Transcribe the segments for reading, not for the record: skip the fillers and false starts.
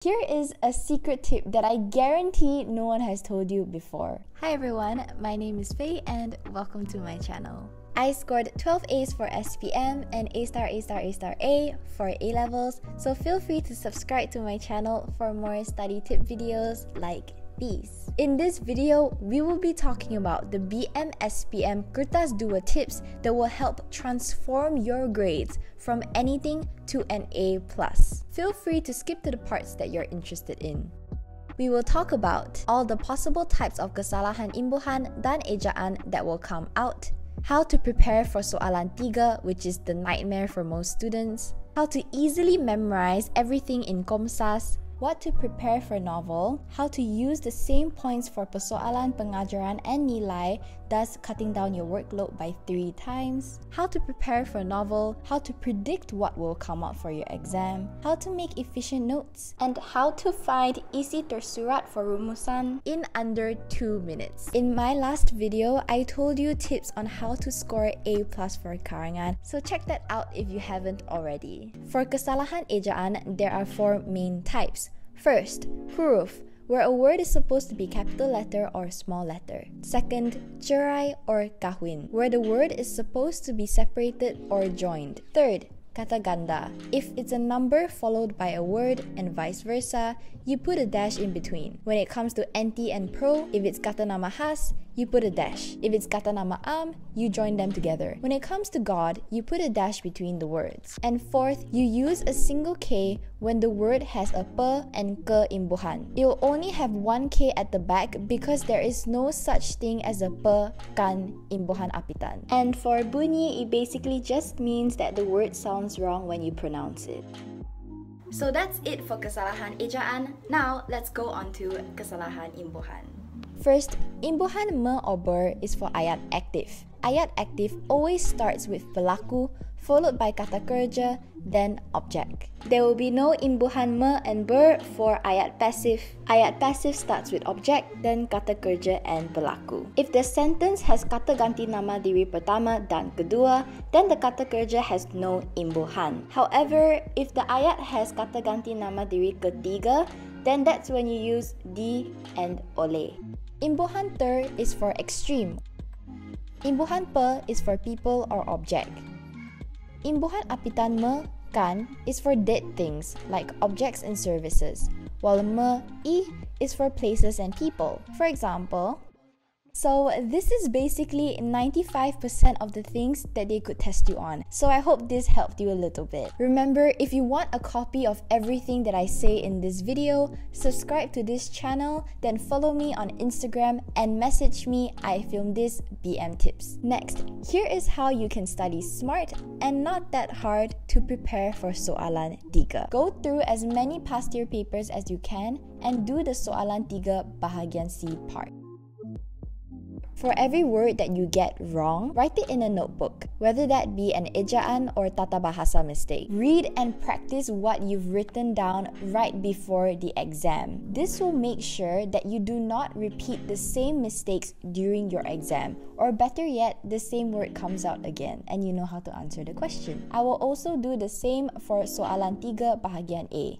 Here is a secret tip that I guarantee no one has told you before. Hi everyone, my name is Faye and welcome to my channel. I scored 12 A's for SPM and A for A-levels, so feel free to subscribe to my channel for more study tip videos like these. In this video, we will be talking about the BM SPM Kertas 2 tips that will help transform your grades from anything to an A+. Feel free to skip to the parts that you're interested in. We will talk about all the possible types of kesalahan imbuhan dan ejaan that will come out, how to prepare for soalan 3, which is the nightmare for most students, how to easily memorize everything in KOMSAS, what to prepare for novel, how to use the same points for persoalan, pengajaran, and nilai, thus cutting down your workload by 3 times, how to prepare for novel, how to predict what will come out for your exam, how to make efficient notes, and how to find isi tersurat for RUMUSAN in under 2 minutes. In my last video, I told you tips on how to score A+ for karangan, so check that out if you haven't already. For kesalahan ejaan, there are 4 main types. First, huruf, where a word is supposed to be capital letter or small letter. Second, cerai or kahwin, where the word is supposed to be separated or joined. Third, kata ganda. If it's a number followed by a word and vice versa, you put a dash in between. When it comes to NT and pro, if it's kata nama khas, you put a dash. If it's kata nama am, you join them together. When it comes to God, you put a dash between the words. And fourth, you use a single K when the word has a P and K imbuhan. It will only have 1 K at the back because there is no such thing as a P kan imbuhan apitan. And for bunyi, it basically just means that the word sounds wrong when you pronounce it. So that's it for kesalahan ejaan. Now let's go on to kesalahan imbuhan. First, imbuhan me or ber is for ayat aktif. Ayat aktif always starts with pelaku, followed by kata kerja, then object. There will be no imbuhan me and ber for ayat passive. Ayat passive starts with object, then kata kerja and pelaku. If the sentence has kata ganti nama diri pertama dan kedua, then the kata kerja has no imbuhan. However, if the ayat has kata ganti nama diri ketiga, then that's when you use di and oleh. Imbuhan ter is for extreme. Imbuhan pe is for people or object. Imbuhan apitan me, kan, is for dead things like objects and services, while me, I is for places and people. For example, so this is basically 95% of the things that they could test you on. So I hope this helped you a little bit. Remember, if you want a copy of everything that I say in this video, subscribe to this channel, then follow me on Instagram and message me. I film this BM tips. Next, here is how you can study smart and not that hard to prepare for soalan 3. Go through as many past year papers as you can and do the soalan 3 bahagian C part. For every word that you get wrong, write it in a notebook, whether that be an ejaan or tatabahasa mistake. Read and practice what you've written down right before the exam. This will make sure that you do not repeat the same mistakes during your exam, or better yet, the same word comes out again and you know how to answer the question. I will also do the same for soalan 3 bahagian A,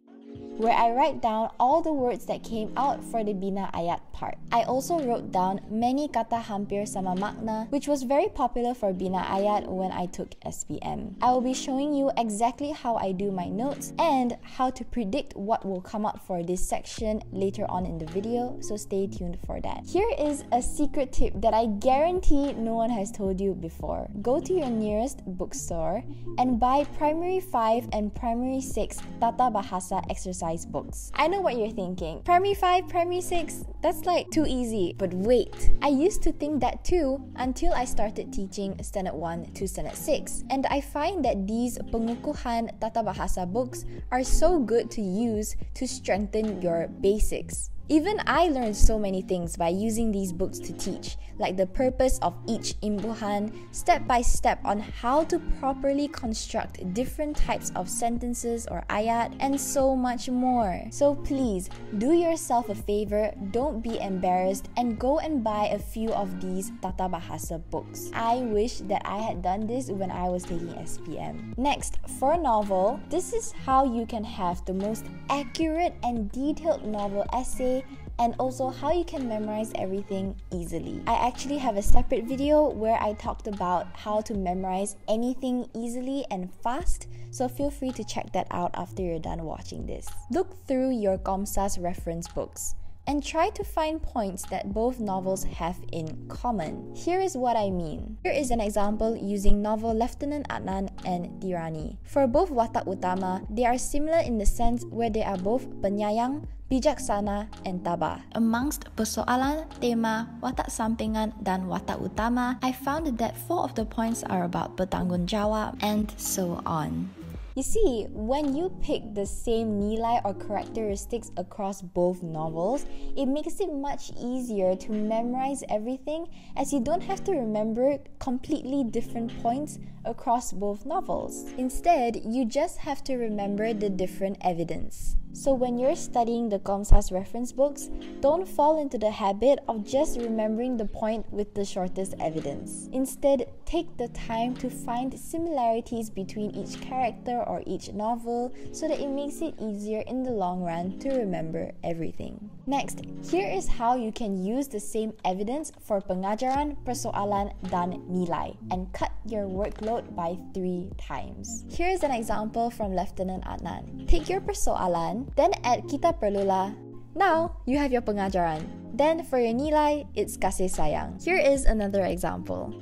where I write down all the words that came out for the Bina ayat part. I also wrote down many kata hampir sama makna, which was very popular for Bina ayat when I took SPM. I will be showing you exactly how I do my notes and how to predict what will come out for this section later on in the video, so stay tuned for that. Here is a secret tip that I guarantee no one has told you before. Go to your nearest bookstore and buy Primary 5 and Primary 6 tatabahasa exercise books. I know what you're thinking. Primary 5, Primary 6, that's like too easy. But wait, I used to think that too until I started teaching Standard 1 to Standard 6. And I find that these pengukuhan tatabahasa books are so good to use to strengthen your basics. Even I learned so many things by using these books to teach, like the purpose of each imbuhan, step by step on how to properly construct different types of sentences or ayat, and so much more. So please, do yourself a favor, don't be embarrassed, and go and buy a few of these tatabahasa books. I wish that I had done this when I was taking SPM. Next, for a novel, this is how you can have the most accurate and detailed novel essay, and also how you can memorize everything easily. I actually have a separate video where I talked about how to memorize anything easily and fast, so feel free to check that out after you're done watching this. Look through your KOMSAS reference books and try to find points that both novels have in common. Here is what I mean. Here is an example using novel Lieutenant Adnan and Tirani. For both watak utama, they are similar in the sense where they are both penyayang, bijaksana, and tabah. Amongst persoalan, tema, watak sampingan, dan watak utama, I found that 4 of the points are about bertanggungjawab, and so on. You see, when you pick the same nilai or characteristics across both novels, it makes it much easier to memorize everything, as you don't have to remember completely different points across both novels. Instead, you just have to remember the different evidence. So when you're studying the KOMSAS reference books, don't fall into the habit of just remembering the point with the shortest evidence. Instead, take the time to find similarities between each character or each novel so that it makes it easier in the long run to remember everything. Next, here is how you can use the same evidence for pengajaran, persoalan, dan nilai and cut your workload by 3 times. Here is an example from Lieutenant Adnan. Take your persoalan, then add kita perlulah. Now, you have your pengajaran. Then for your nilai, it's kasih sayang. Here is another example.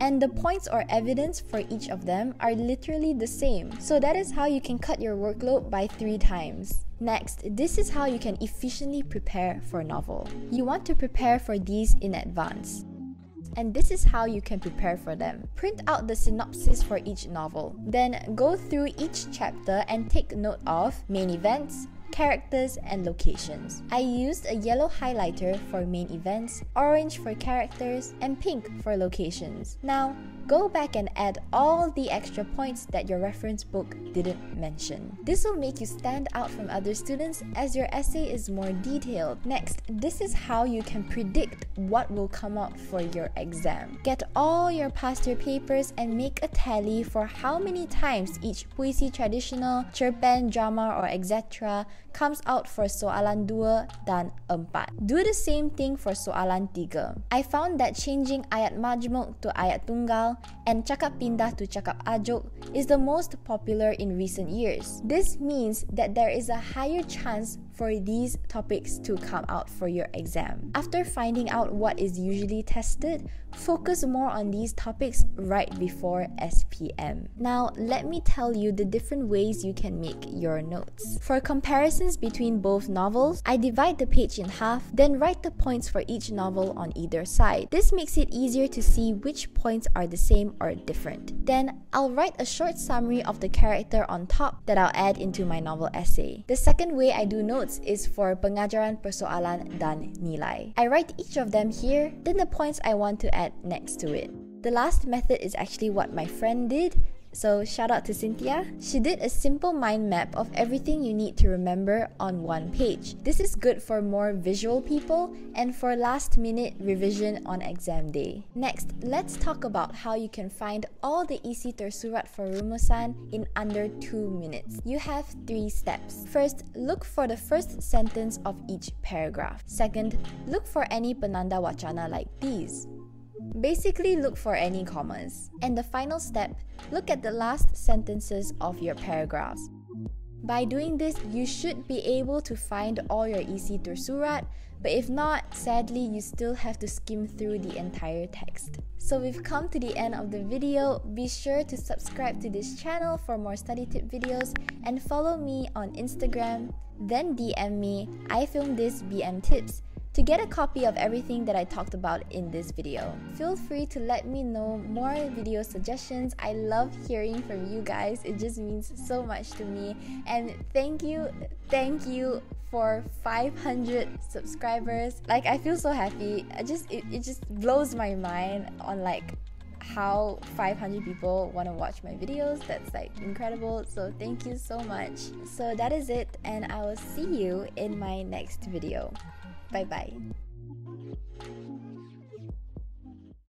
And the points or evidence for each of them are literally the same. So that is how you can cut your workload by 3 times. Next, this is how you can efficiently prepare for a novel. You want to prepare for these in advance. And this is how you can prepare for them. Print out the synopsis for each novel. Then go through each chapter and take note of main events, characters, and locations. I used a yellow highlighter for main events, orange for characters, and pink for locations. Now, go back and add all the extra points that your reference book didn't mention. This will make you stand out from other students as your essay is more detailed. Next, this is how you can predict what will come up for your exam. Get all your past year papers and make a tally for how many times each puisi traditional, cerpen, drama, or etc. comes out for soalan 2 dan 4. Do the same thing for soalan 3. I found that changing ayat majmuk to ayat tunggal and cakap pindah to cakap ajuk is the most popular in recent years. This means that there is a higher chance for these topics to come out for your exam. After finding out what is usually tested, focus more on these topics right before SPM. Now, let me tell you the different ways you can make your notes. For comparisons between both novels, I divide the page in half, then write the points for each novel on either side. This makes it easier to see which points are the same or different. Then, I'll write a short summary of the character on top that I'll add into my novel essay. The second way I do notes is for pengajaran, persoalan, dan nilai. I write each of them here, then the points I want to add next to it. The last method is actually what my friend did, so shout out to Cynthia. She did a simple mind map of everything you need to remember on one page. This is good for more visual people and for last minute revision on exam day. Next, let's talk about how you can find all the isi tersurat for RUMUSAN in under 2 minutes. You have 3 steps. First, look for the first sentence of each paragraph. Second, look for any penanda wacana like these. Basically, look for any commas. And the final step, look at the last sentences of your paragraphs. By doing this, you should be able to find all your isi tersurat, but if not, sadly, you still have to skim through the entire text. So we've come to the end of the video. Be sure to subscribe to this channel for more study tip videos and follow me on Instagram, then DM me, I filmed this BM tips, to get a copy of everything that I talked about in this video. Feel free to let me know more video suggestions. I love hearing from you guys. It just means so much to me. And thank you for 500 subscribers. Like, I feel so happy. It just blows my mind on like how 500 people want to watch my videos. That's like incredible. So thank you so much. So that is it, and I will see you in my next video. Bye bye.